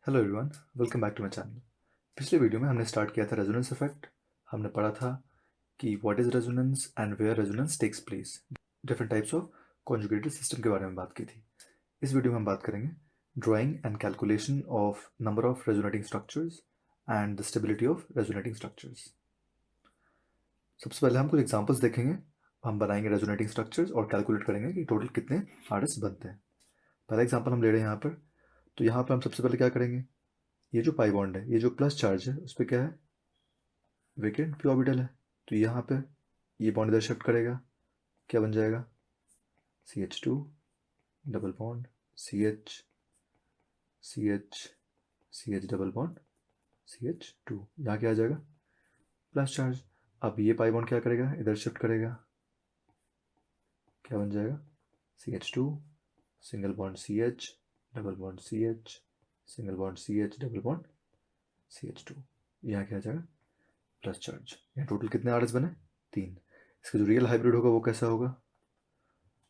Hello everyone, welcome back to my channel. पिछले video में हमने स्टार्ट किया था रेजोनेंस इफेक्ट। हमने पढ़ा था कि what is resonance and where resonance takes place. Different types of conjugated system के बारे में बात की थी। इस वीडियो में हम बात करेंगे drawing and calculation of number of resonating structures and the stability of resonating structures. सबसे पहले हम कुछ एग्जाम्पल्स देखेंगे। हम बनाएंगे रेजोनेटिंग स्ट्रक्चर्स और कैलकुलेट करेंगे कि टोटल कितने आरएस बनते हैं। पहला एग्जाम्पल हम ले रहे हैं यहाँ पर। तो यहाँ पर हम सबसे पहले क्या करेंगे, ये जो पाई बॉन्ड है, ये जो प्लस चार्ज है, उस पर क्या है, वेकेंट पी ऑर्बिटल है। तो यहाँ पे ये बॉन्ड इधर शिफ्ट करेगा, क्या बन जाएगा, CH2 double bond CH CH CH double bond CH2। यहाँ क्या आ जाएगा, प्लस चार्ज। अब ये पाई बॉन्ड क्या करेगा, इधर शिफ्ट करेगा, क्या बन जाएगा, CH2 single bond CH double bond CH single bond CH double bond CH2। यहाँ क्या आ जाएगा, प्लस चार्ज। यहाँ टोटल कितने आर एस बने, 3। इसका जो रियल हाइब्रिड होगा वो कैसा होगा,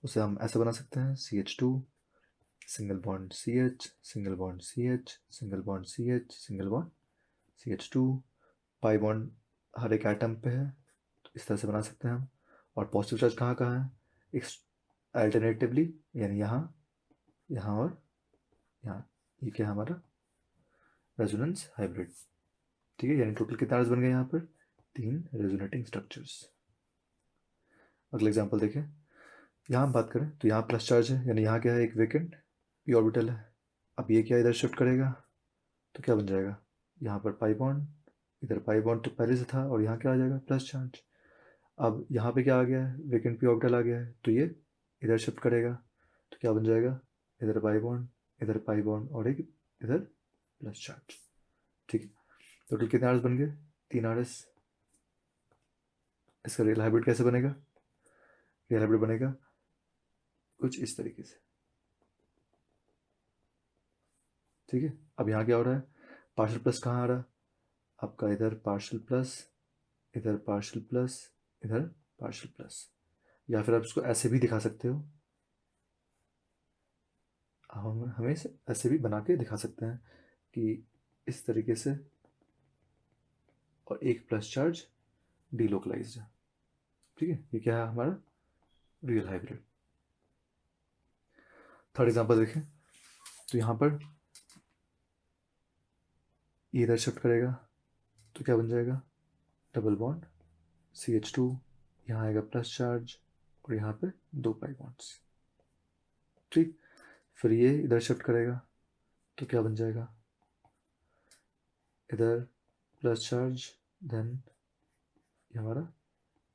उसे हम ऐसे बना सकते हैं, CH2 single bond CH single bond CH single bond CH single bond CH2। Pi bond हर एक एटम पे है, तो इस तरह से बना सकते हैं हम। और पॉजिटिव चार्ज कहाँ कहाँ है, एक अल्टरनेटिवली, यानी यहाँ, यहाँ और यहाँ। ये क्या है हमारा रेजोनेंस हाइब्रिड। ठीक है, यानी टोटल कितने आर्स बन गए यहाँ पर, 3 रेजोनेटिंग स्ट्रक्चर्स। अगला एग्जाम्पल देखें। यहाँ हम बात करें तो यहाँ प्लस चार्ज है, यानी यहाँ क्या है, एक वेकेंट पी ऑर्बिटल है। अब ये क्या इधर शिफ्ट करेगा, तो क्या बन जाएगा, यहाँ पर पाई बॉन्ड, इधर पाई बॉन्ड तो पहले से था, और यहाँ क्या आ जाएगा, प्लस चार्ज। अब यहाँ पे क्या आ गया है, वेकेंट पी ऑर्बिटल आ गया है, तो ये इधर शिफ्ट करेगा, तो क्या बन जाएगा, इधर पाई बॉन्ड और एक इधर प्लस चार्ज। ठीक है, टोटल कितने आर्स बन गए, 3 आर्स। इसका रियल हाइब्रिड कैसे बनेगा, रियल हाइब्रिड बनेगा कुछ इस तरीके से। ठीक है, अब यहाँ क्या हो रहा है, पार्शियल प्लस कहाँ आ रहा है आपका, इधर पार्शियल प्लस, इधर पार्शियल प्लस, इधर पार्शियल प्लस। या फिर आप इसको ऐसे भी दिखा सकते हो, हम हमें इसे ऐसे भी बना के दिखा सकते हैं कि इस तरीके से, और एक प्लस चार्ज डीलोकलाइज्ड है। ठीक है, ये क्या है हमारा रियल हाइब्रिड। थर्ड एग्जांपल देखें। तो यहाँ पर ये इधर शिफ्ट करेगा, तो क्या बन जाएगा, डबल बॉन्ड CH2, यहाँ आएगा प्लस चार्ज, और यहाँ पे 2 पाई बॉन्ड्स। ठीक, फिर ये इधर शिफ्ट करेगा, तो क्या बन जाएगा, इधर प्लस चार्ज, देन ये हमारा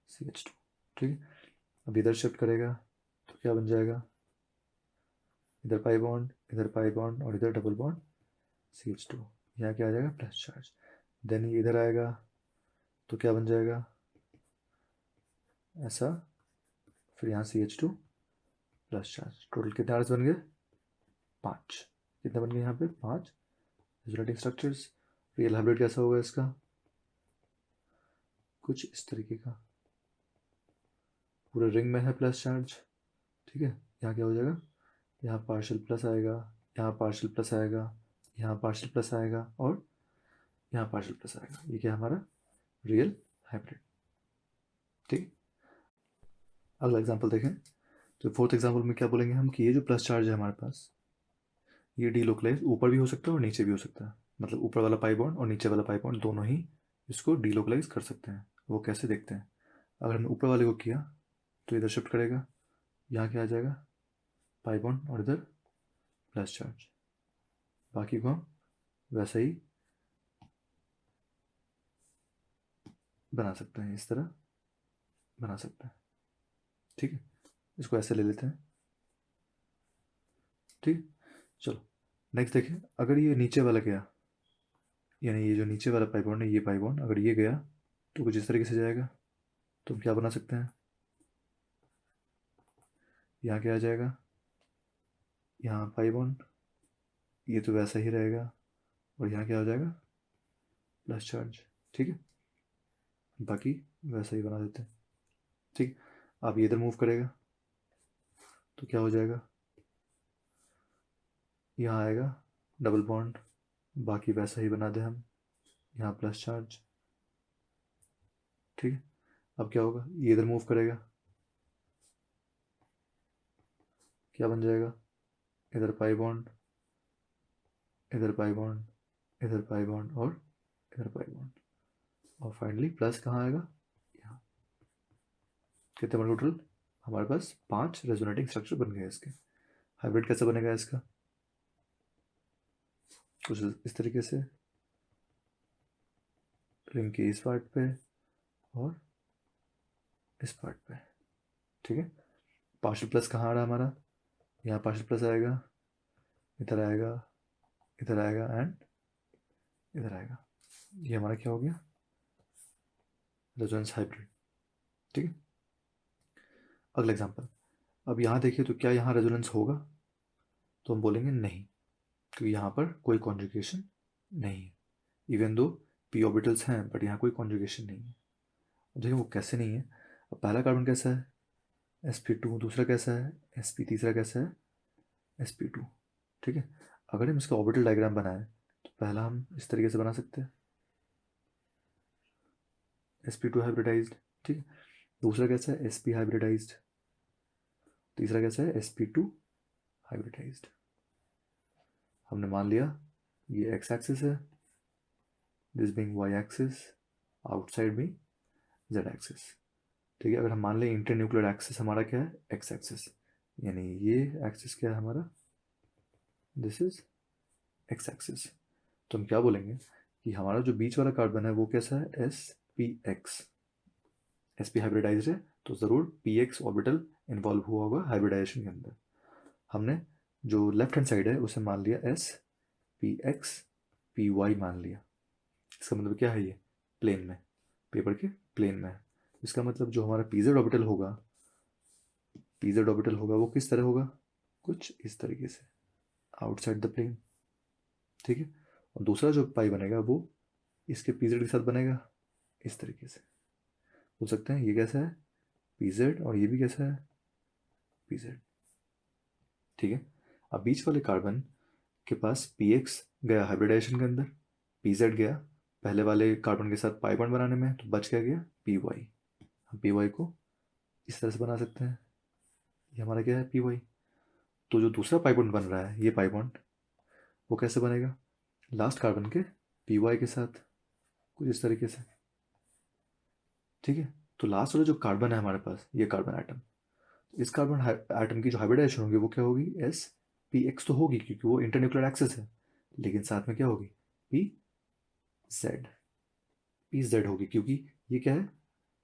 CH2। ठीक है, अब इधर शिफ्ट करेगा, तो क्या बन जाएगा, इधर पाई बॉन्ड और इधर डबल बॉन्ड CH2। यहाँ क्या आ जाएगा, प्लस चार्ज। देन ये इधर आएगा, तो क्या बन जाएगा, ऐसा। फिर यहाँ CH2 प्लस चार्ज। टोटल कितने आर्स बन गए, 5। कितने बन गए यहाँ पे, 5 रेजोनेटिंग स्ट्रक्चर्स। रियल हाइब्रिड कैसा होगा इसका, कुछ इस तरीके का, पूरे रिंग में है प्लस चार्ज। ठीक है, यहाँ क्या हो जाएगा, यहाँ पार्शियल प्लस आएगा, यहाँ पार्शियल प्लस आएगा, यहाँ पार्शियल प्लस आएगा, और यहाँ पार्शियल प्लस आएगा। ये क्या है हमारा रियल हाइब्रिड। ठीक, अगला एग्जांपल देखें। तो फोर्थ एग्जांपल में क्या बोलेंगे हम, कि ये जो प्लस चार्ज है हमारे पास, ये डीलोकलाइज ऊपर भी हो सकता है और नीचे भी हो सकता है। मतलब ऊपर वाला पाई बॉन्ड और नीचे वाला पाई बॉन्ड दोनों ही इसको डीलोकलाइज कर सकते हैं। वो कैसे देखते हैं, अगर हमने ऊपर वाले को किया, तो इधर शिफ्ट करेगा, यहाँ क्या आ जाएगा, पाई बॉन्ड और इधर प्लस चार्ज। बाकी को हम वैसे ही बना सकते हैं, इस तरह बना सकते हैं। ठीक है, इसको ऐसे ले लेते हैं। ठीक, चलो नेक्स्ट देखें। अगर ये नीचे वाला गया, यानी ये जो नीचे वाला पाई बॉन्ड है, ये पाई बॉन्ड अगर ये गया, तो कुछ इस तरीके से जाएगा। तो हम क्या बना सकते हैं, यहाँ क्या आ जाएगा, यहाँ पाई बॉन्ड, ये तो वैसा ही रहेगा, और यहाँ क्या हो जाएगा, प्लस चार्ज। ठीक है, बाकी वैसा ही बना देते हैं। ठीक, अब ये इधर मूव करेगा, तो क्या हो जाएगा, यहाँ आएगा डबल बॉन्ड, बाकी वैसा ही बना दें हम, यहाँ प्लस चार्ज, ठीक है। अब क्या होगा, ये इधर मूव करेगा, क्या बन जाएगा, इधर पाई बॉन्ड, इधर पाई बॉन्ड, इधर पाई बॉन्ड और इधर पाई बॉन्ड, और फाइनली प्लस कहाँ आएगा, यहाँ। कितने बन टोटल, हमारे पास 5 रेजोनेटिंग स्ट्रक्चर बन गए इसके। हाइब्रिड कैसे बनेगा इसका, कुछ इस तरीके से, रिंग के इस पार्ट पे और इस पार्ट पे, ठीक है। पार्शियल प्लस कहाँ आ रहा है हमारा, यहाँ पार्शियल प्लस आएगा, इधर आएगा, इधर आएगा एंड इधर आएगा। ये हमारा क्या हो गया, रेजोनेंस हाइब्रिड, ठीक है। अगला एग्जांपल, अब यहाँ देखिए तो क्या यहाँ रेजोनेंस होगा, तो हम बोलेंगे नहीं, क्योंकि यहाँ पर कोई कॉन्जुगेशन नहीं है। इवन दो पी ऑर्बिटल्स हैं बट यहाँ कोई कॉन्जुगेशन नहीं है। अब देखिए वो कैसे नहीं है, अब पहला कार्बन कैसा है sp2, दूसरा कैसा है sp, तीसरा कैसा है sp2, ठीक है। अगर हम इसका ऑर्बिटल डायग्राम बनाएं तो पहला हम इस तरीके से बना सकते हैं, sp2 हाइब्रिडाइज्ड, ठीक है। दूसरा कैसा है sp हाइब्रिडाइज्ड, तीसरा कैसा है sp2 हाइब्रिडाइज्ड। हमने मान लिया ये एक्स एक्सिस है, this being Y axis, outside भी जेड एक्सिस, ठीक है। अगर हम मान लें इंटरन्यूक्लियर एक्सिस हमारा क्या है एक्स एक्सिस, यानी ये एक्सिस क्या है हमारा, दिस इज एक्स एक्सिस। तो हम क्या बोलेंगे कि हमारा जो बीच वाला कार्बन है वो कैसा है S P X, S P hybridize है तो ज़रूर पी एक्स ऑर्बिटल इन्वॉल्व हुआ होगा हाइब्रिडाइजेशन के अंदर। हमने जो लेफ्ट हैंड साइड है उसे मान लिया S P X P Y मान लिया। इसका मतलब क्या है, ये प्लेन में, पेपर के प्लेन में है। इसका मतलब जो हमारा पीजेड ऑर्बिटल होगा, पीजेड ऑर्बिटल होगा वो किस तरह होगा, कुछ इस तरीके से आउटसाइड द प्लेन, ठीक है। और दूसरा जो पाई बनेगा वो इसके पीजेड के साथ बनेगा इस तरीके से, बोल सकते हैं ये कैसा है पीजेड और ये भी कैसा है पीजेड, ठीक है। अब बीच वाले कार्बन के पास पी एक्स गया हाइब्रिडाइजेशन के अंदर, पीजेड गया पहले वाले कार्बन के साथ पाई बॉन्ड बनाने में, तो बच क्या गया पी वाई। हम पी वाई को इस तरह से बना सकते हैं, ये हमारा क्या है पी वाई। तो जो दूसरा पाई बॉन्ड बन रहा है ये पाई बॉन्ड वो कैसे बनेगा, लास्ट कार्बन के पी वाई के साथ कुछ इस तरीके से, ठीक है। तो लास्ट वाला जो कार्बन है हमारे पास ये कार्बन आइटम, इस कार्बन आइटम की जो हाइब्रिडाइजेशन होगी वो क्या होगी एस पी एक्स तो होगी क्योंकि वो इंटरन्यूक्लियर एक्सिस है, लेकिन साथ में क्या होगी पी जेड, पी जेड होगी क्योंकि ये क्या है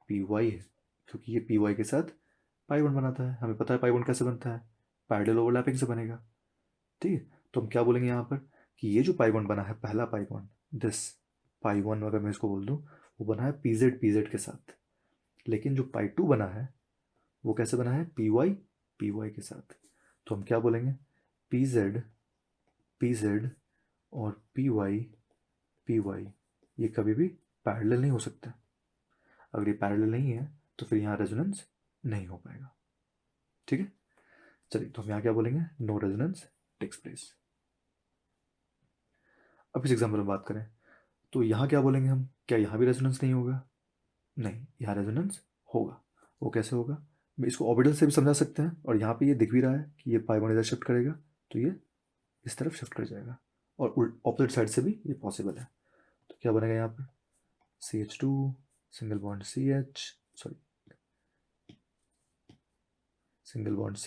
पी वाई है, क्योंकि ये पी वाई के साथ पाई बॉन्ड बनाता है। हमें पता है पाई बॉन्ड कैसे बनता है, पैरेलल ओवरलैपिंग से बनेगा, ठीक है। तो हम क्या बोलेंगे यहाँ पर कि ये जो पाई बॉन्ड बना है पहला pi bond, this pi one अगर मैं इसको बोल दूँ, वो बना है पी जेड के साथ, लेकिन जो पाई टू बना है वो कैसे बना है पी वाई के साथ। तो हम क्या बोलेंगे पी जेड और पी वाई ये कभी भी पैरेलल नहीं हो सकता। अगर ये पैरेलल नहीं है तो फिर यहाँ रेजोनेंस नहीं हो पाएगा, ठीक है। चलिए तो हम यहाँ क्या बोलेंगे, नो रेजोनेंस टेक्स प्लेस। अब इस एग्जाम्पल में बात करें तो यहाँ क्या बोलेंगे हम, क्या यहाँ भी रेजोनेंस नहीं होगा, नहीं यहाँ रेजोनेंस होगा। वो कैसे होगा, मैं इसको ऑर्बिटल से भी समझा सकते हैं, और यहाँ पे ये दिख भी रहा है कि ये पाई बॉन्ड इधर शिफ्ट करेगा तो ये इस तरफ शिफ्ट कर जाएगा, और ऑपोजिट साइड से भी ये पॉसिबल है। तो क्या बनेगा यहाँ पर CH2 single bond CH, sorry single bond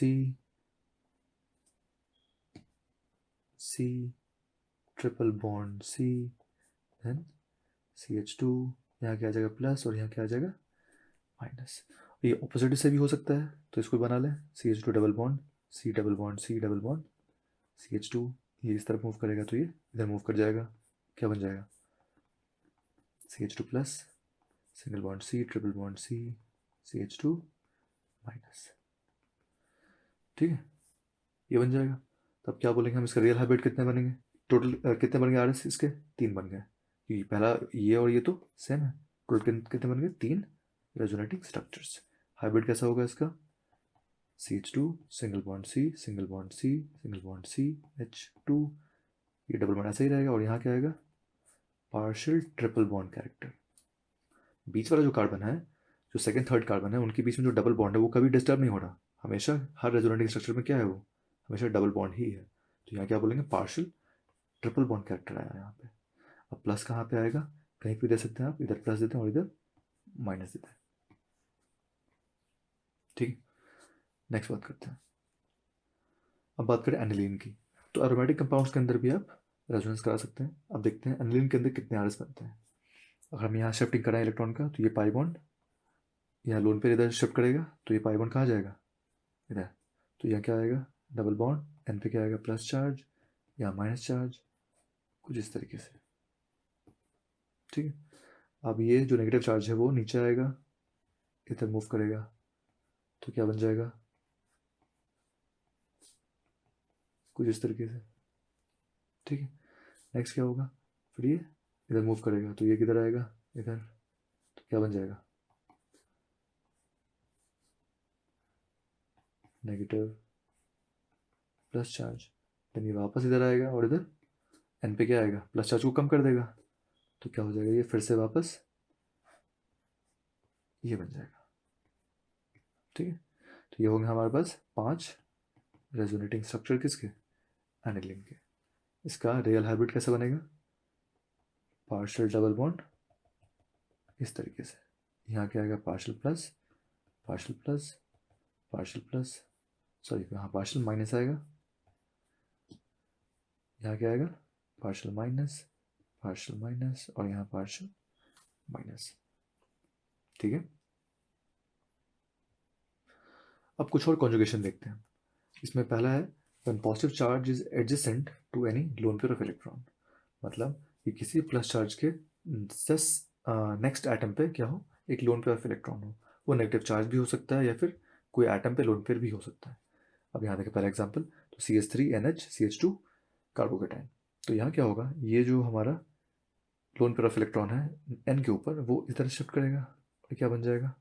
C triple bond C, then CH2, यहाँ क्या आ जाएगा प्लस और यहाँ क्या आ जाएगा माइनस। ये ऑपोजिट से भी हो सकता है तो इसको बना लें CH2 double bond C double bond C double bond CH2, ये इस तरफ मूव करेगा तो ये इधर मूव कर जाएगा, क्या बन जाएगा CH2 plus single bond C triple bond C CH2 minus, ठीक है। ये बन जाएगा। तब क्या बोलेंगे हम, इसका रियल हाइब्रिड कितने बनेंगे, टोटल कितने बन गए RS इसके 3 बन गए, क्योंकि पहला ये और ये तो सेम है। टोटल कितने बन गए 3 रेजोनेटिंग स्ट्रक्चर्स। हाइब्रिड कैसा होगा इसका CH2 single bond C single bond C single bond C H2 ये डबल बॉन्ड ऐसा ही रहेगा और यहाँ क्या आएगा, पार्शियल ट्रिपल बॉन्ड कैरेक्टर। बीच वाला जो कार्बन है, जो सेकंड थर्ड कार्बन है, उनके बीच में जो डबल बॉन्ड है वो कभी डिस्टर्ब नहीं हो रहा, हमेशा हर रेजोनेटिंग स्ट्रक्चर में क्या है, वो हमेशा डबल बॉन्ड ही है। तो यहाँ क्या बोलेंगे, पार्शियल ट्रिपल बॉन्ड कैरेक्टर आया यहाँ पे। अब प्लस कहाँ पे आएगा, कहीं पे दे सकते हैं आप, इधर प्लस देते हैं और इधर माइनस देते हैं। ठीक, नेक्स्ट बात करते हैं। अब बात करें एनिलीन की, तो एरोमेटिक कंपाउंड्स के अंदर भी आप रेजोनेंस करा सकते हैं। अब देखते हैं एनिलीन के अंदर कितने आरएस बनते हैं। अगर हम यहाँ शिफ्टिंग कराएं इलेक्ट्रॉन का, तो ये पाई बॉन्ड यहाँ लोन पेयर इधर शिफ्ट करेगा, तो ये पाई बॉन्ड कहाँ जाएगा, इधर। तो यहाँ क्या आएगा, डबल बॉन्ड, एन पे क्या आएगा, प्लस चार्ज, यहाँ माइनस चार्ज, कुछ इस तरीके से। ठीक है, अब ये जो नेगेटिव चार्ज है वो नीचे आएगा, इधर मूव करेगा, तो क्या बन जाएगा, कुछ इस तरीके से। ठीक है, नेक्स्ट क्या होगा, फिर ये इधर मूव करेगा, तो ये किधर आएगा, इधर, तो क्या बन जाएगा, नेगेटिव प्लस चार्ज। देन ये वापस इधर आएगा और इधर एन पे क्या आएगा, प्लस चार्ज को कम कर देगा, तो क्या हो जाएगा, ये फिर से वापस ये बन जाएगा। ठीक है, तो ये होंगे हमारे पास 5 रेजोनेटिंग स्ट्रक्चर किसके, एनिलीन के। इसका रियल हाइब्रिड कैसे बनेगा, पार्शियल डबल बॉन्ड इस तरीके से। यहाँ क्या आएगा, partial plus, partial plus, partial plus, sorry यहाँ पार्शियल माइनस आएगा, यहाँ क्या आएगा, पार्शियल माइनस, पार्शियल माइनस और यहाँ पार्शियल माइनस। ठीक है, अब कुछ और कॉन्जुगेशन देखते हैं। इसमें पहला है when positive charge is adjacent to any lone pair of electron, मतलब कि किसी प्लस चार्ज के जस्ट नेक्स्ट एटम पे क्या हो, एक लोन पेयर ऑफ इलेक्ट्रॉन हो। वो नेगेटिव चार्ज भी हो सकता है या फिर कोई एटम पे लोन पेयर भी हो सकता है। अब यहाँ देखें पहला एग्जांपल, तो CH3NH CH2 कार्बोकेटाइन। तो यहाँ क्या होगा, ये जो हमारा लोन पेयर ऑफ इलेक्ट्रॉन है एन के ऊपर, वो इधर शिफ्ट करेगा और क्या बन जाएगा,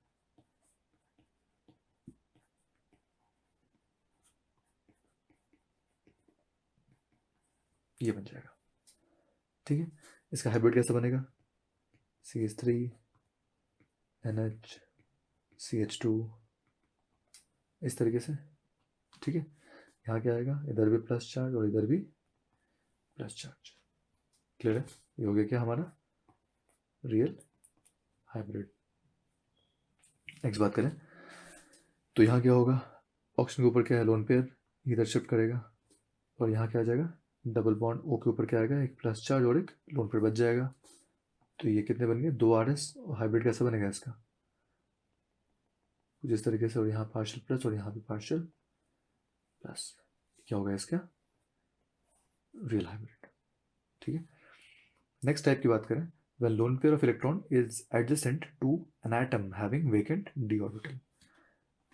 ये बन जाएगा। ठीक है, इसका हाइब्रिड कैसे बनेगा, CH3NH CH2 इस तरीके से। ठीक है, यहाँ क्या आएगा, इधर भी प्लस चार्ज और इधर भी प्लस चार्ज। क्लियर है, ये हो गया क्या हमारा रियल हाइब्रिड। नेक्स्ट बात करें, तो यहाँ क्या होगा, ऑक्सीजन के ऊपर क्या है, लोन पेयर, इधर शिफ्ट करेगा और यहाँ क्या आ जाएगा, डबल बॉन्ड ओ के ऊपर क्या आएगा, एक प्लस चार्ज और एक लोन पेयर बच जाएगा। तो ये कितने बन गए, 2 RS। और हाइब्रिड कैसा बनेगा इसका, कुछ इस तरीके से, और यहाँ पार्शियल प्लस और यहाँ भी पार्शियल प्लस। क्या होगा इसका रियल हाइब्रिड। ठीक है, नेक्स्ट टाइप की बात करें, when lone pair of electron is adjacent to an atom having vacant d orbital।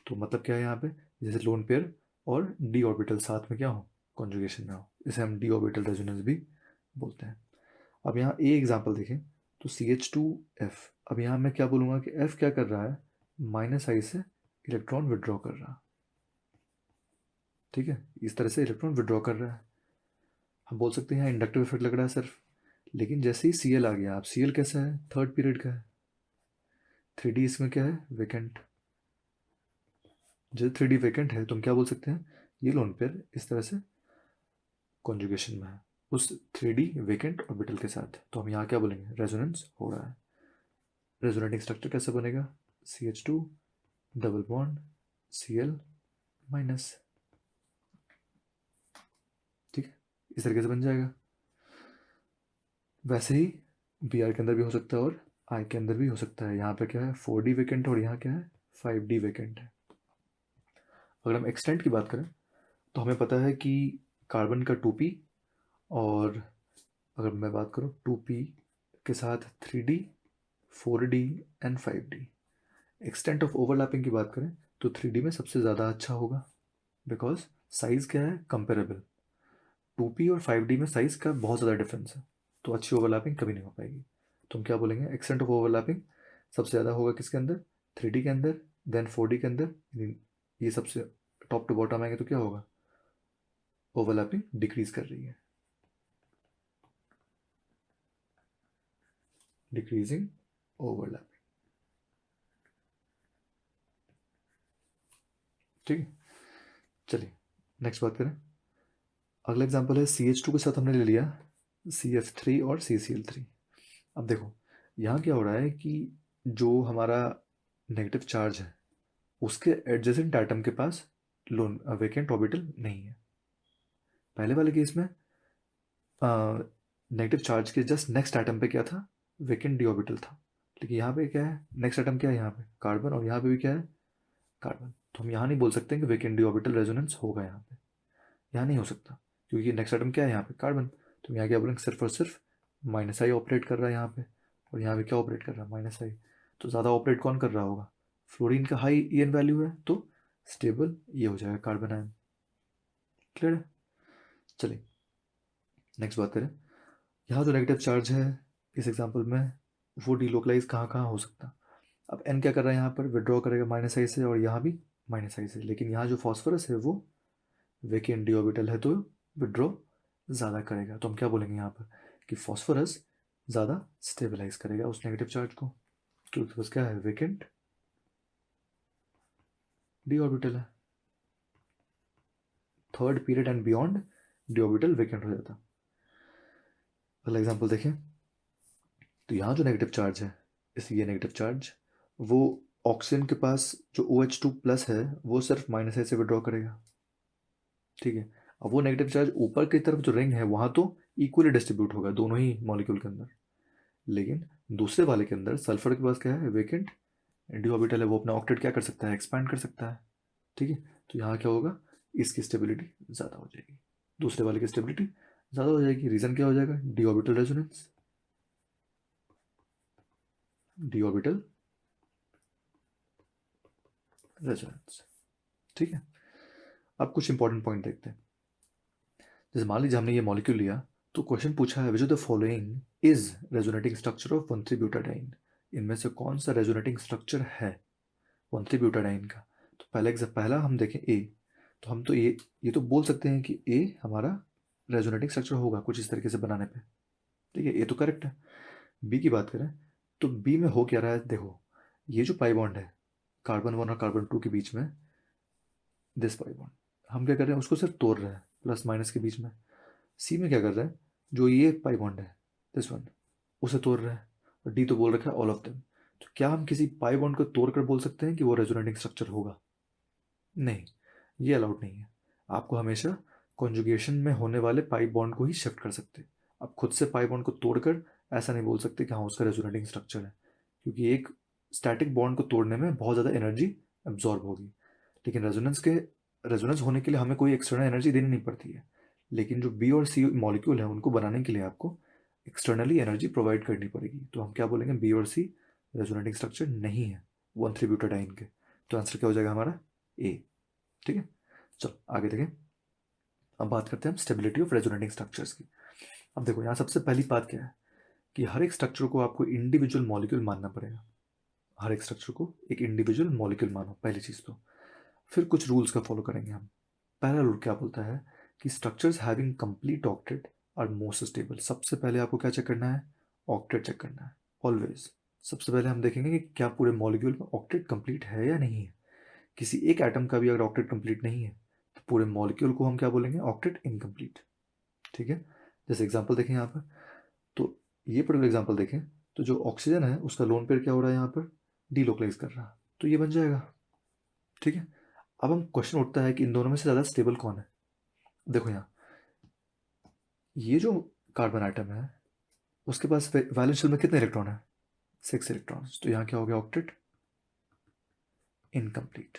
तो मतलब क्या है यहाँ पे, जैसे लोन पेयर और d ऑर्बिटल साथ में क्या हो, कॉन्जुगेशन में हो, इसे हम d ऑर्बिटल रेजोनेंस भी बोलते हैं। अब यहाँ ए एग्जांपल देखें, तो CH2F। अब यहाँ मैं क्या बोलूँगा कि F क्या कर रहा है, माइनस आई से इलेक्ट्रॉन विड्रॉ कर रहा। ठीक है, इस तरह से इलेक्ट्रॉन विड्रॉ कर रहा है। हम बोल सकते हैं यहाँ इंडक्टिव इफेक्ट लग रहा है सिर्फ, लेकिन जैसे ही Cl आ गया, आप Cl कैसा है, थर्ड पीरियड का है, 3D इसमें क्या है, वेकेंट। जब 3D वेकेंट है तो हम क्या बोल सकते हैं, ये लोन पेयर इस तरह से कॉन्जुगेशन में है उस 3D वेकेंट ऑर्बिटल के साथ। तो हम यहाँ क्या बोलेंगे, रेजोनेंस हो रहा है। रेजोनेटिंग स्ट्रक्चर कैसे बनेगा, CH2 double bond Cl minus. ठीक है, इस तरीके से बन जाएगा। वैसे ही Br के अंदर भी हो सकता है और I के अंदर भी हो सकता है। यहाँ पे क्या है, 4D वेकेंट और यहाँ क्या है, 5D वेकेंट है। अगर हम एक्सटेंट की बात करें, तो हमें पता है कि कार्बन का 2p, और अगर मैं बात करूँ 2p के साथ 3D 4D and 5D। Extent of overlapping की बात करें तो 3D में सबसे ज़्यादा अच्छा होगा, बिकॉज साइज़ क्या है, कंपेरेबल। 2p और 5D में साइज़ का बहुत ज़्यादा डिफरेंस है, तो अच्छी ओवरलैपिंग कभी नहीं हो पाएगी। तो हम क्या बोलेंगे, एक्सटेंट ऑफ ओवरलैपिंग सबसे ज़्यादा होगा किसके अंदर, 3D के अंदर, देन 4D के अंदर। ये सबसे टॉप टू बॉटम आएंगे तो क्या होगा, ओवरलैपिंग डिक्रीज कर रही है। Decreasing overlapping. ठीक है, चलिए नेक्स्ट बात करें। अगला एग्जांपल है CH2 के साथ हमने ले लिया CF3 और CCl3। अब देखो यहाँ क्या हो रहा है कि जो हमारा नेगेटिव चार्ज है उसके एडजेसेंट एटम के पास लोन वेकेंट ऑर्बिटल नहीं है। पहले वाले केस में नेगेटिव चार्ज के जस्ट नेक्स्ट एटम पे क्या था, वेकेंट डी ऑर्बिटल था। लेकिन यहाँ पे क्या है, नेक्स्ट एटम क्या है यहाँ पे, कार्बन, और यहाँ पे भी क्या है, कार्बन। तो हम यहाँ नहीं बोल सकते कि वेकेंट डी ऑर्बिटल रेजोनेंस होगा यहाँ पे, यहाँ नहीं हो सकता, क्योंकि नेक्स्ट आइटम क्या है यहाँ पे, कार्बन। तो यहाँ क्या बोलेंगे, सिर्फ और सिर्फ माइनस आई ऑपरेट कर रहा है यहाँ पे, और यहाँ पे क्या ऑपरेट कर रहा है, माइनस आई। तो ज़्यादा ऑपरेट कौन कर रहा होगा, फ्लोरीन का हाई EN वैल्यू है, तो स्टेबल ये हो जाएगा कार्बन आयन। क्लियर है। चलिए नेक्स्ट बात करें। यहाँ जो नेगेटिव चार्ज है इस एग्जाम्पल में वो डिलोकलाइज कहाँ कहाँ हो सकता। अब N क्या कर रहा है यहाँ पर, विड्रॉ करेगा माइनस आई से, और यहाँ भी माइनस आई से। लेकिन यहाँ जो फॉस्फोरस है वो वेकेंट डी ऑर्बिटल है तो विड्रॉ ज़्यादा करेगा। तो हम क्या बोलेंगे यहाँ पर कि फॉस्फोरस ज़्यादा स्टेबलाइज करेगा उस नेगेटिव चार्ज को, क्योंकि बस क्या है, वेकेंट डी ऑर्बिटल है। Third period and beyond D orbital vacant हो जाता। अगला एग्जांपल देखें। तो यहाँ जो नेगेटिव चार्ज है, इसलिए नेगेटिव चार्ज वो ऑक्सीजन के पास जो OH2 प्लस है वो सिर्फ माइनस आई से विड्रॉ करेगा। ठीक है, अब वो नेगेटिव चार्ज ऊपर की तरफ जो रिंग है वहाँ तो इक्वली डिस्ट्रीब्यूट होगा दोनों ही मॉलिक्यूल के अंदर, लेकिन दूसरे वाले के अंदर सल्फर के पास क्या है, वेकेंट डी ऑर्बिटल है, वो अपना ऑक्टेट क्या कर सकता है, एक्सपैंड कर सकता है। ठीक है, तो यहाँ क्या होगा, इसकी स्टेबिलिटी ज़्यादा हो जाएगी, दूसरे वाले की स्टेबिलिटी ज़्यादा हो जाएगी। रीज़न क्या हो जाएगा, D orbital resonance, D orbital resonance. ठीक है, अब कुछ इंपॉर्टेंट पॉइंट देखते हैं। जैसे मान लीजिए हमने ये मॉलिक्यूल लिया, तो क्वेश्चन पूछा है which of the following is resonating structure of 1,3-ब्यूटाडाइन। इनमें से कौन सा रेजोनेटिंग स्ट्रक्चर है 1,3-ब्यूटाडाइन का। तो पहला हम देखें ए, तो हम तो ये तो बोल सकते हैं कि ए हमारा रेजोनेटिंग स्ट्रक्चर होगा कुछ इस तरीके से बनाने पे। ठीक है, ए तो करेक्ट है। बी की बात करें तो बी में हो क्या रहा है, देखो ये जो पाई बॉन्ड है कार्बन 1 और कार्बन 2 के बीच में, दिस पाई बॉन्ड हम क्या कर रहे हैं, उसको सिर्फ तोड़ रहे हैं प्लस माइनस के बीच में। सी में क्या कर रहे हैं, जो ये पाई बॉन्ड है दिस वन, उसे तोड़ रहे हैं, और डी तो बोल रखा है ऑल ऑफ देम। तो क्या हम किसी पाई बॉन्ड को तोड़कर बोल सकते हैं कि वो रेजोनेटिंग स्ट्रक्चर होगा, नहीं, ये अलाउड नहीं है। आपको हमेशा कॉन्जुगेशन में होने वाले पाई बॉन्ड को ही शिफ्ट कर सकते हैं। आप खुद से पाई बॉन्ड को तोड़कर ऐसा नहीं बोल सकते कि हाँ उसका रेजोनेटिंग स्ट्रक्चर है, क्योंकि एक स्टैटिक बॉन्ड को तोड़ने में बहुत ज़्यादा एनर्जी एब्जॉर्ब होगी। लेकिन रेजोनेंस होने के लिए हमें कोई एक्सटर्नल एनर्जी देनी नहीं पड़ती है। लेकिन जो बी और सी मॉलिक्यूल है उनको बनाने के लिए आपको एक्सटर्नली एनर्जी प्रोवाइड करनी पड़ेगी। तो हम क्या बोलेंगे, बी और सी रेजोनेटिंग स्ट्रक्चर नहीं है 1,3-ब्यूटाडाइन के। तो आंसर क्या हो जाएगा हमारा, ए। ठीक है, चलो आगे देखें। अब बात करते हैं हम स्टेबिलिटी ऑफ रेजोनेटिंग स्ट्रक्चर्स की। अब देखो यहाँ सबसे पहली बात क्या है कि हर एक स्ट्रक्चर को आपको इंडिविजुअल मॉलिक्यूल मानना पड़ेगा। हर एक स्ट्रक्चर को एक इंडिविजुअल मॉलिक्यूल मानो, पहली चीज़ तो। फिर कुछ रूल्स का फॉलो करेंगे हम। पहला रूल क्या बोलता है कि structures having complete octet are most stable. सबसे पहले आपको क्या चेक करना है, ऑक्टेट चेक करना है ऑलवेज। सबसे पहले हम देखेंगे कि क्या पूरे मॉलिक्यूल में ऑक्टेट कंप्लीट है या नहीं है। किसी एक एटम का भी अगर ऑक्टेट कंप्लीट नहीं है तो पूरे मॉलिक्यूल को हम क्या बोलेंगे, ऑक्टेट इनकम्प्लीट। ठीक है, जैसे एग्जांपल देखें यहाँ पर, तो ये पर्टिकुलर एग्जांपल देखें तो जो ऑक्सीजन है उसका लोन पेयर क्या हो रहा है यहाँ पर, डीलोकलाइज कर रहा है, तो ये बन जाएगा। ठीक है, अब हम क्वेश्चन उठता है कि इन दोनों में से ज़्यादा स्टेबल कौन है। देखो यहाँ ये जो कार्बन आइटम है उसके पास वैलेंस शेल में कितने इलेक्ट्रॉन है, 6 इलेक्ट्रॉन्स। तो यहाँ क्या हो गया, ऑक्टेट इनकम्प्लीट।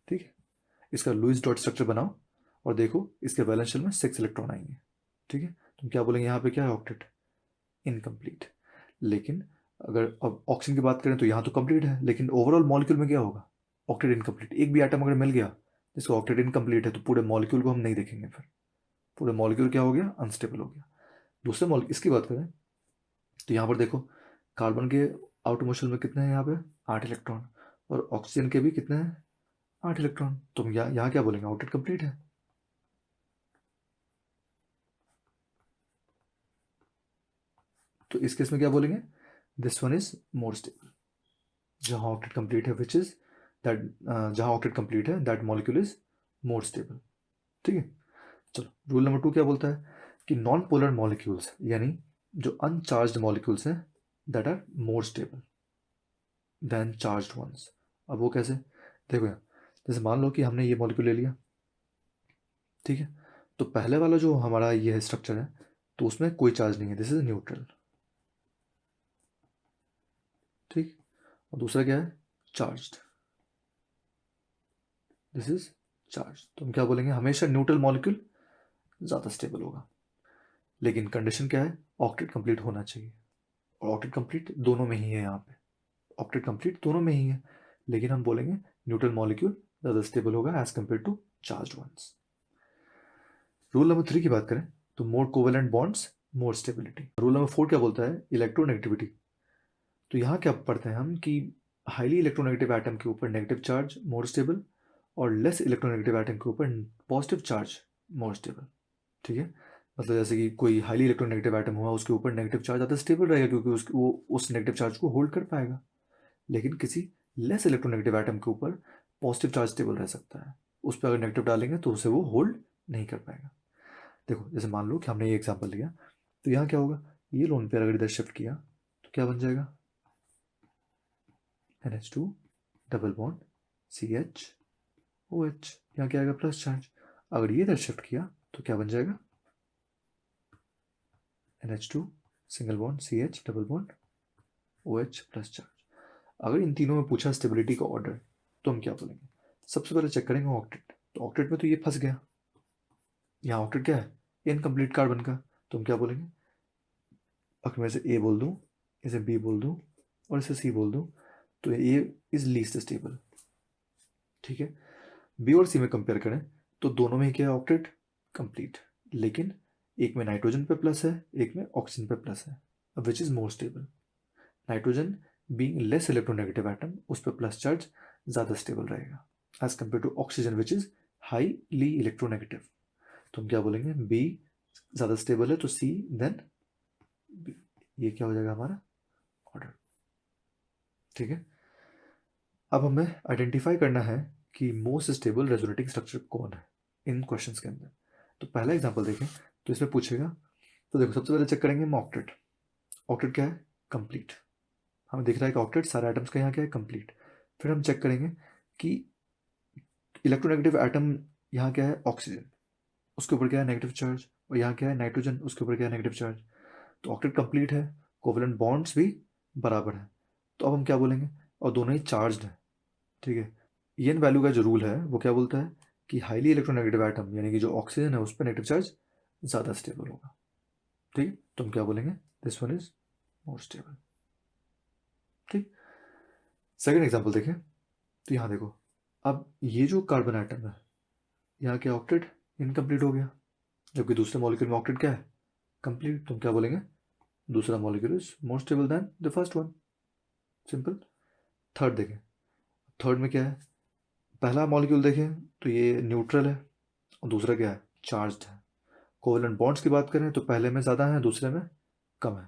ठीक है, इसका लुईस डॉट स्ट्रक्चर बनाओ और देखो इसके वैलेंस शेल में 6 इलेक्ट्रॉन आएंगे। ठीक है, तुम क्या बोलेंगे यहाँ पे, क्या है, ऑक्टेट इनकम्प्लीट। लेकिन अगर अब ऑक्सीजन की बात करें तो यहाँ तो कंप्लीट है, लेकिन ओवरऑल मॉलिक्यूल में क्या होगा, ऑक्टेट इनकम्प्लीट। एक भी आइटम अगर मिल गया जिसका ऑक्टेट इनकम्प्लीट है तो पूरे मॉलिक्यूल को हम नहीं देखेंगे, फिर पूरे मॉलिक्यूल क्या हो गया, अनस्टेबल हो गया। दूसरे मॉलिक्यूल इसकी बात करें तो यहाँ पर देखो कार्बन के आउटर मोस्ट शेल में कितने हैं यहाँ पे, 8 इलेक्ट्रॉन, और ऑक्सीजन के भी कितने हैं, 8 इलेक्ट्रॉन। तो हम यहाँ क्या बोलेंगे, ऑक्टेट कंप्लीट है। तो इस केस में क्या बोलेंगे, this one is more stable. जहाँ ऑक्टेट कंप्लीट है विच इज दैट, जहाँ ऑक्टेट कंप्लीट है that molecule is more stable. ठीक है, चलो रूल नंबर 2 क्या बोलता है कि नॉन पोलर मॉलिक्यूल्स यानी जो अनचार्ज्ड मॉलिक्यूल्स हैं that are more stable than charged ones. अब वो कैसे, देखो यहाँ, जैसे मान लो कि हमने ये मॉलिक्यूल ले लिया, ठीक है, तो पहले वाला जो हमारा ये स्ट्रक्चर है तो उसमें कोई चार्ज नहीं है, दिस इज न्यूट्रल। ठीक, और दूसरा क्या है, चार्ज्ड, दिस इज चार्ज। तो हम क्या बोलेंगे, हमेशा न्यूट्रल मॉलिक्यूल ज़्यादा स्टेबल होगा। लेकिन कंडीशन क्या है, ऑक्टेट कंप्लीट होना चाहिए, और ऑक्टेट कंप्लीट दोनों में ही है, यहाँ पे ऑक्टेट कंप्लीट दोनों में ही है, लेकिन हम बोलेंगे न्यूट्रल मॉलिक्यूल ज़्यादा स्टेबल होगा as compare to charge ones. Rule number 3 की बात करें तो more covalent bonds more stability. Rule number 4 क्या बोलता है, इलेक्ट्रोनेगेटिविटी। तो यहाँ क्या पढ़ते हैं हम कि हाईली इलेक्ट्रोनेगेटिव एटम के ऊपर नेगेटिव चार्ज मोर स्टेबल, और लेस इलेक्ट्रोनेगेटिव एटम के ऊपर पॉजिटिव चार्ज मोर स्टेबल। ठीक है, मतलब जैसे कि कोई हाईली इलेक्ट्रोनेगेटिव एटम हुआ उसके ऊपर नेगेटिव चार्ज ज़्यादा स्टेबल रहेगा क्योंकि वो उस नेगेटिव चार्ज को होल्ड कर पाएगा, लेकिन किसी लेस इलेक्ट्रोनेगेटिव एटम के ऊपर पॉजिटिव चार्ज स्टेबल रह सकता है, उस पर अगर नेगेटिव डालेंगे तो उसे वो होल्ड नहीं कर पाएगा। देखो जैसे मान लो कि हमने ये एग्जांपल लिया, तो यहाँ क्या होगा, ये लोन पेयर अगर इधर शिफ्ट किया तो क्या बन जाएगा, NH2 double bond CH OH, यहाँ क्या आएगा, प्लस चार्ज। अगर ये इधर शिफ्ट किया तो क्या बन जाएगा, NH2 single bond CH double bond OH plus charge. अगर इन तीनों में पूछा स्टेबिलिटी का ऑर्डर तो हम क्या बोलेंगे, सबसे पहले चेक करेंगे ऑक्टेट। तो ऑक्टेट में तो ये फंस गया, यहाँ ऑक्टेट क्या है, इनकम्प्लीट कार्बन का, तो हम क्या बोलेंगे, अगर मैं इसे A बोल दूँ, इसे B बोल दूँ और इसे C बोल दूँ, तो A इज लीस्ट स्टेबल। ठीक है, B और C में कंपेयर करें तो दोनों में क्या है, ऑक्टेट कंप्लीट, लेकिन एक में नाइट्रोजन पे प्लस है, एक में ऑक्सीजन पे प्लस है। अब which is more stable, nitrogen being less electronegative atom, उस पर प्लस चार्ज ज़्यादा स्टेबल रहेगा as compare to oxygen which is highly electronegative. तो हम क्या बोलेंगे, B ज़्यादा स्टेबल है तो C देन B। ये क्या हो जाएगा हमारा ऑर्डर। ठीक है, अब हमें आइडेंटिफाई करना है कि मोस्ट स्टेबल रेजोनेटिंग स्ट्रक्चर कौन है इन क्वेश्चंस के अंदर। तो पहला एग्जांपल देखें तो इसमें पूछेगा, तो देखो सबसे पहले चेक करेंगे हम ऑक्टेट। ऑक्टेट क्या है, कंप्लीट, हमें दिख रहा है कि ऑक्टेट सारे आइटम्स का यहाँ क्या है, कंप्लीट। फिर हम चेक करेंगे कि इलेक्ट्रोनेगेटिव एटम यहाँ क्या है, ऑक्सीजन, उसके ऊपर क्या है, नेगेटिव चार्ज, और यहाँ क्या है, नाइट्रोजन, उसके ऊपर क्या है, नेगेटिव चार्ज। तो ऑक्टेट कंप्लीट है, कोवेलेंट बॉन्ड्स भी बराबर है, तो अब हम क्या बोलेंगे, और दोनों ही चार्ज्ड है। ठीक है, ईएन वैल्यू का जो रूल है वो क्या बोलता है कि हाईली इलेक्ट्रोनेगेटिव एटम यानी कि जो ऑक्सीजन है उस पर नेगेटिव चार्ज ज़्यादा स्टेबल होगा। ठीक है, तो हम क्या बोलेंगे, this one is more stable. ठीक, सेकेंड एग्जाम्पल देखें तो यहाँ देखो, अब ये जो कार्बन आइटम है यहाँ क्या, ऑक्टेट इनकम्प्लीट हो गया, जबकि दूसरे मॉलिक्यूल में ऑक्टेट क्या है, कंप्लीट। तो हम क्या बोलेंगे, दूसरा molecule is more stable then the first one, simple. Third देखें, थर्ड में क्या है, पहला मॉलिक्यूल देखें तो ये न्यूट्रल है और दूसरा क्या है, चार्ज्ड है। कोवेलेंट बॉन्ड्स की बात करें तो पहले में ज़्यादा है, दूसरे में कम है।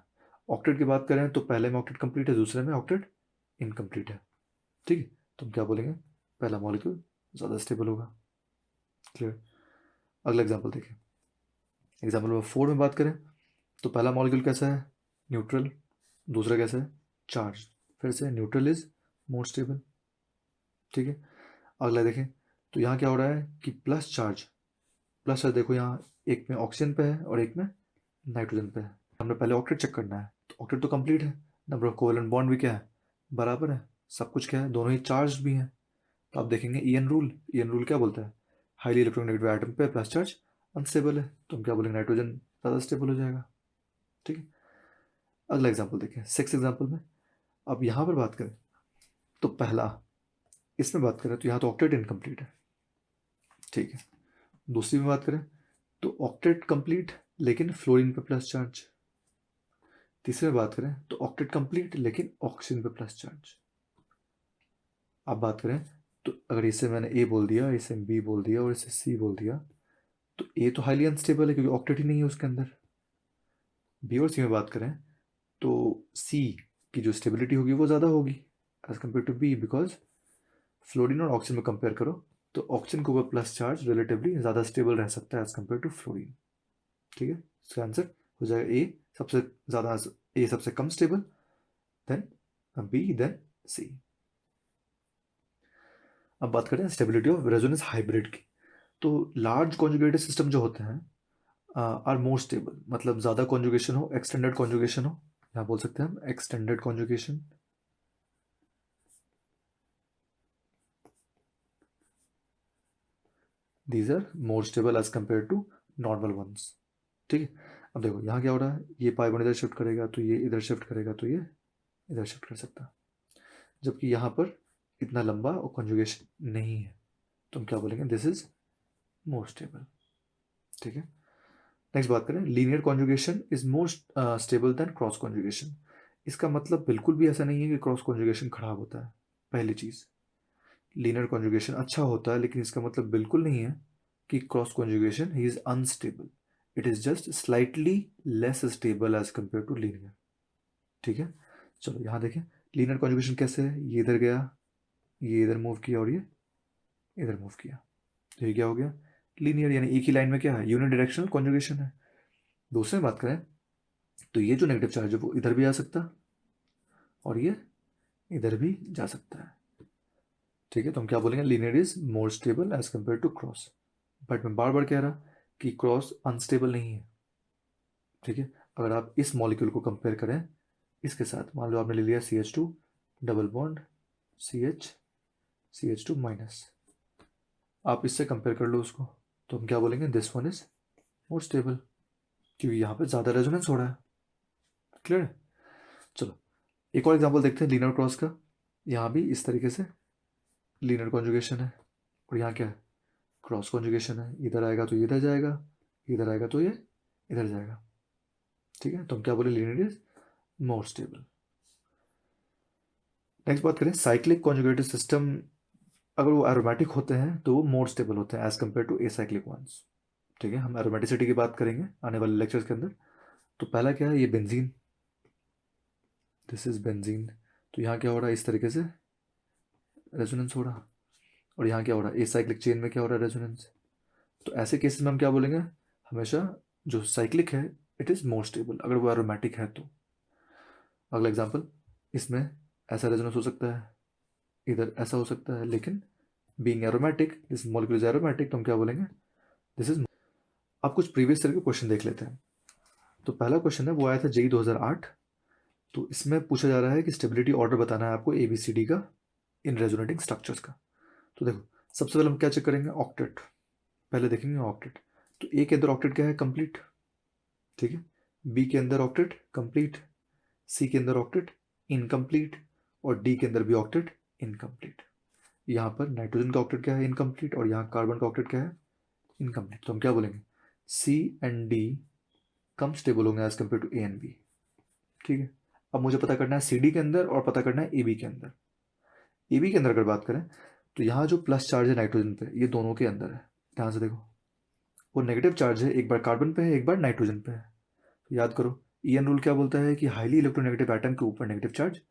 ऑक्टेट की बात करें तो पहले में ऑक्टेट कंप्लीट है, दूसरे में ऑक्टेट इनकम्प्लीट है। ठीक है, तो हम क्या बोलेंगे, पहला मॉलिक्यूल ज़्यादा स्टेबल होगा। क्लियर, अगला एग्जाम्पल देखें, एग्जाम्पल नंबर 4 में बात करें तो पहला मॉलिक्यूल कैसा है, न्यूट्रल, दूसरा कैसा है, चार्ज। फिर से न्यूट्रल इज मोर स्टेबल। ठीक है, अगला देखें तो यहाँ क्या हो रहा है कि प्लस चार्ज, प्लस चार्ज देखो यहाँ एक में ऑक्सीजन पे है और एक में नाइट्रोजन पे है। हमने पहले ऑक्टेट चेक करना है, तो ऑक्टेट तो कंप्लीट है, नंबर ऑफ कोवेलेंट बॉन्ड भी क्या है, बराबर है, सब कुछ क्या है, दोनों ही चार्ज भी हैं। तो आप देखेंगे ईएन रूल, ईएन रूल क्या बोलता है, हाईली इलेक्ट्रोनेगेटिव एटम पे प्लस चार्ज अनस्टेबल है, तो हम क्या बोलेंगे, नाइट्रोजन ज़्यादा स्टेबल हो जाएगा। ठीक है, अगला एग्जाम्पल देखें, सिक्स एग्जाम्पल में अब यहाँ पर बात करें तो पहला इसमें बात करें तो यहाँ तो ऑक्टेट इनकम्प्लीट है। ठीक है, दूसरी में बात करें तो ऑक्टेट कंप्लीट लेकिन फ्लोरीन पे प्लस चार्ज। तीसरे में बात करें तो ऑक्टेट कंप्लीट लेकिन ऑक्सीजन पे प्लस चार्ज। अब बात करें तो अगर इसे मैंने ए बोल दिया, इसे बी बोल दिया और इसे सी बोल दिया, तो ए तो हाईली अनस्टेबल है क्योंकि ऑक्टेट ही नहीं है उसके अंदर। बी और सी में बात करें तो C की जो स्टेबिलिटी होगी वो ज़्यादा होगी as compare to B, because fluorine और ऑक्सीजन में कंपेयर करो तो ऑक्सीजन के ऊपर प्लस चार्ज रिलेटिवली ज़्यादा स्टेबल रह सकता है एज कम्पेयर टू फ्लोरीन। ठीक है, इसका आंसर हो जाएगा ए सबसे ज़्यादा, ए सबसे कम stable, then B, then C। अब बात करें स्टेबिलिटी ऑफ रेजोनेंस हाइब्रिड की। तो लार्ज कॉन्जुगेटेड सिस्टम जो होते हैं आर मोर स्टेबल, मतलब ज़्यादा कॉन्जुगेशन हो, एक्सटेंडेड कॉन्जुगेशन हो, यहाँ बोल सकते हैं हम extended conjugation. These are more stable as compare to normal ones. ठीक है, अब देखो यहाँ क्या हो रहा है, ये पाई वन इधर शिफ्ट करेगा तो ये इधर शिफ्ट करेगा तो ये इधर शिफ्ट कर सकता है, जबकि यहाँ पर इतना लंबा और कॉन्जुगेशन नहीं है, तो हम क्या बोलेंगे, दिस इज मोर स्टेबल। ठीक है, नेक्स्ट बात करें, linear conjugation is more stable then cross conjugation. इसका मतलब बिल्कुल भी ऐसा नहीं है कि क्रॉस कॉन्जुगेशन खराब होता है। पहली चीज़, लीनियर कॉन्जुगेशन अच्छा होता है, लेकिन इसका मतलब बिल्कुल नहीं है कि क्रॉस कॉन्जुगेशन ही is unstable. It is just slightly less stable as compare to linear. ठीक है, चलो यहाँ देखें लीनियर कॉन्जुगेशन कैसे है, ये इधर गया, ये इधर मूव किया और ये इधर मूव किया, तो ये क्या हो गया, लीनियर, यानी एक ही लाइन में क्या है, यूनिडायरेक्शनल कॉन्जुगेशन है। दूसरे बात करें तो ये जो नेगेटिव चार्ज है वो इधर भी आ सकता और ये इधर भी जा सकता है। ठीक है, तो हम क्या बोलेंगे, linear is more stable as compare to cross. But मैं बार बार कह रहा कि क्रॉस अनस्टेबल नहीं है। ठीक है, अगर आप इस मॉलिक्यूल को कंपेयर करें इसके साथ, मान लो आपने ले लिया CH2 double bond CH2 minus, आप इससे कंपेयर कर लो उसको, तो हम क्या बोलेंगे, this one is more stable, क्योंकि यहाँ पे ज़्यादा रेजोनेंस हो रहा है। क्लियर है, चलो एक और एग्जांपल देखते हैं लीनियर क्रॉस का। यहाँ भी इस तरीके से लीनियर कॉन्जुगेशन है और यहाँ क्या है, क्रॉस कॉन्जुगेशन है, इधर आएगा तो ये इधर जाएगा, इधर आएगा तो ये इधर जाएगा। ठीक है, तो हम क्या बोले, linear is more stable. Next बात करें साइक्लिक कॉन्जुगेटेड सिस्टम, अगर वो एरोमेटिक होते हैं तो वो मोर स्टेबल होते हैं as compare to acyclic ones. ठीक है, हम एरोमेटिसिटी की बात करेंगे आने वाले लेक्चर्स के अंदर। तो पहला क्या है, ये बेंजीन, दिस इज बेंजीन, तो यहाँ क्या हो रहा है, इस तरीके से रेजोनेंस हो रहा, और यहाँ क्या हो रहा है, एसाइक्लिक चेन में क्या हो रहा है, रेजोनेंस। तो ऐसे केसेस में हम क्या बोलेंगे, हमेशा जो साइक्लिक है इट इज़ मोर स्टेबल अगर वो एरोमेटिक है तो। अगला एग्जांपल, इसमें ऐसा रेजोनेंस हो सकता है, इधर ऐसा हो सकता है, लेकिन being aromatic, this molecule is aromatic, तो हम क्या बोलेंगे, दिस इज। आप कुछ प्रीवियस ईयर के क्वेश्चन देख लेते हैं। तो पहला क्वेश्चन है वो आया था जेई 2008। तो इसमें पूछा जा रहा है कि स्टेबिलिटी ऑर्डर बताना है आपको ABCD का इन रेजोनेटिंग स्ट्रक्चर्स का। तो देखो सबसे पहले हम क्या चेक करेंगे, ऑक्टेट, पहले देखेंगे ऑक्टेट। तो ए के अंदर ऑक्टेट क्या है, कंप्लीट। ठीक है, बी के अंदर ऑक्टेट कंप्लीट, सी के अंदर ऑक्टेट इनकम्प्लीट, और डी के अंदर भी ऑक्टेट इनकम्प्लीट। यहाँ पर नाइट्रोजन का ऑक्टेट क्या है, इनकम्प्लीट, और यहाँ कार्बन का ऑक्टेट क्या है, इनकम्प्लीट। तो हम क्या बोलेंगे, सी एंड डी कम स्टेबल होंगे as compare to A and B. ठीक है, अब मुझे पता करना है CD के अंदर और पता करना है AB के अंदर। AB के अंदर अगर बात करें तो यहाँ जो प्लस चार्ज है नाइट्रोजन पे, ये दोनों के अंदर है। ध्यान से देखो, वो नेगेटिव चार्ज है, एक बार कार्बन पे है एक बार नाइट्रोजन पे है। तो याद करो, EN रूल क्या बोलता है कि हाईली इलेक्ट्रोनेगेटिव एटम के ऊपर नेगेटिव चार्ज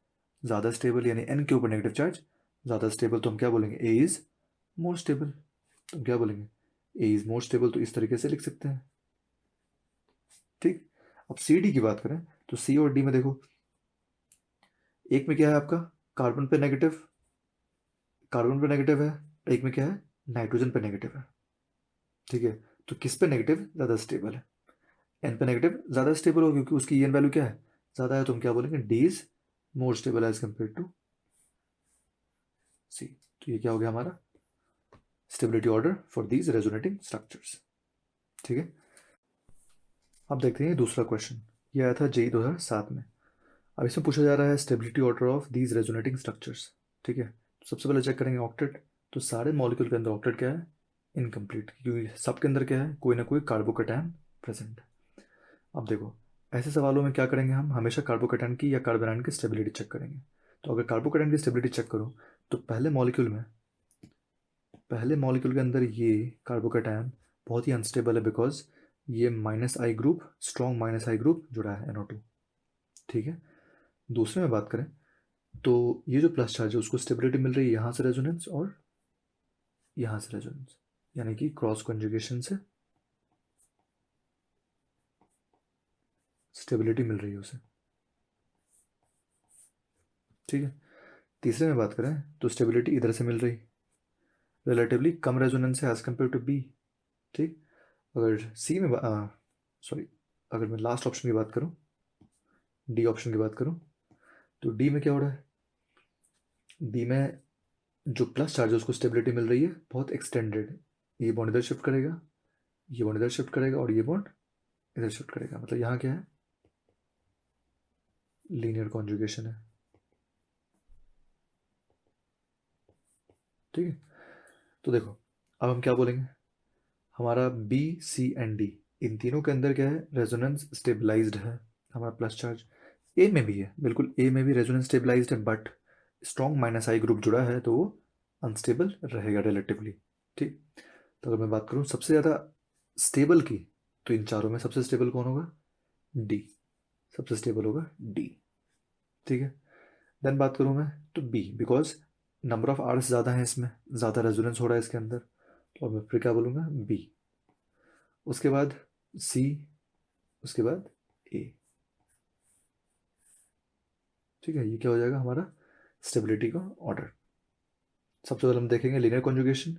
ज़्यादा स्टेबल, यानी N के ऊपर नेगेटिव चार्ज ज़्यादा स्टेबल। तो हम क्या बोलेंगे, A इज़ मोर स्टेबल। तो हम क्या बोलेंगे, A इज़ मोर स्टेबल, तो इस तरीके से लिख सकते हैं। ठीक, अब CD की बात करें तो C और D में देखो, एक में क्या है आपका, कार्बन पे नेगेटिव, कार्बन पे नेगेटिव है, एक में क्या है, नाइट्रोजन पे नेगेटिव है। ठीक है, तो किस पे नेगेटिव ज़्यादा स्टेबल है, एन पे नेगेटिव ज़्यादा स्टेबल हो, क्योंकि उसकी एन वैल्यू क्या है, ज़्यादा है। तो हम क्या बोलेंगे, D is more stable as compare to C. तो ये क्या हो गया हमारा stability order for these resonating structures. ठीक है, अब देखते हैं दूसरा क्वेश्चन, ये आया था जेई 2007 में। अब इसमें पूछा जा रहा है stability order of these resonating structures. ठीक है, तो सबसे पहले चेक करेंगे ऑक्टेट। तो सारे मॉलिक्यूल के अंदर ऑक्टेट क्या है, इनकम्प्लीट, क्योंकि सबके अंदर क्या है, कोई ना कोई कार्बोकैटायन प्रेजेंट। अब देखो ऐसे सवालों में क्या करेंगे, हम हमेशा कार्बोकैटायन की या कार्बोनाइन की स्टेबिलिटी चेक करेंगे। तो अगर कार्बोकैटायन की स्टेबिलिटी चेक करो तो पहले मॉलिक्यूल के अंदर ये कार्बोकैटायन बहुत ही अनस्टेबल है, बिकॉज ये -I group, strong -I group जुड़ा है NO2। ठीक है। दूसरे में बात करें तो ये जो प्लस चार्ज है उसको स्टेबिलिटी मिल रही है यहाँ से रेजोनेंस और यहाँ से रेजोनेंस, यानी कि क्रॉस कॉन्जुगेशन से स्टेबिलिटी मिल रही है उसे, ठीक है। तीसरे में बात करें तो स्टेबिलिटी इधर से मिल रही, रिलेटिवली कम रेजोनेंस है एज कम्पेयर टू बी, ठीक। अगर सी में सॉरी अगर मैं लास्ट ऑप्शन की बात करूं, डी ऑप्शन की बात करूं, तो डी में क्या हो रहा है, डी में जो प्लस चार्ज है उसको स्टेबिलिटी मिल रही है बहुत एक्सटेंडेड, ये बॉन्ड इधर शिफ्ट करेगा, ये बॉन्ड इधर शिफ्ट करेगा और ये बॉन्ड इधर शिफ्ट करेगा, मतलब यहाँ क्या है, लीनियर कॉन्जुगेशन है, ठीक है। तो देखो अब हम क्या बोलेंगे, हमारा बी सी एंड डी इन तीनों के अंदर क्या है, रेजोनेंस स्टेबलाइज्ड है, हमारा प्लस चार्ज ए में भी है, बिल्कुल ए में भी रेजोनेंस स्टेबलाइज्ड है, but strong minus I group जुड़ा है तो वो अनस्टेबल रहेगा रिलेटिवली, ठीक। तो अगर मैं बात करूँ सबसे ज़्यादा स्टेबल की, तो इन चारों में सबसे स्टेबल कौन होगा, डी, सबसे स्टेबल होगा डी, ठीक है। देन बात करूँ मैं तो B, because number of R's ज़्यादा है इसमें, ज़्यादा रेजोनेंस हो रहा है इसके अंदर, तो मैं फिर क्या बोलूँगा, बी। उसके बाद सी, उसके बाद ए, ठीक है। ये क्या हो जाएगा हमारा स्टेबिलिटी का ऑर्डर। सबसे पहले हम देखेंगे linear conjugation,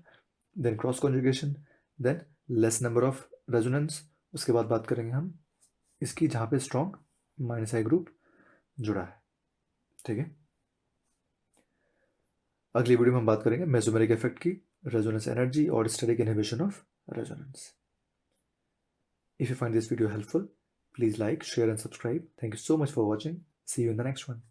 then cross conjugation, then less number of resonance, उसके बाद बात करेंगे हम इसकी जहाँ पे स्ट्रॉन्ग माइनस आई ग्रुप जुड़ा है, ठीक है। अगली वीडियो में हम बात करेंगे मेसोमेरिक इफेक्ट की, रेजोनेंस एनर्जी और static inhibition of resonance. If you find this video helpful, please like, share and subscribe. Thank you so much for watching. See you in the next one.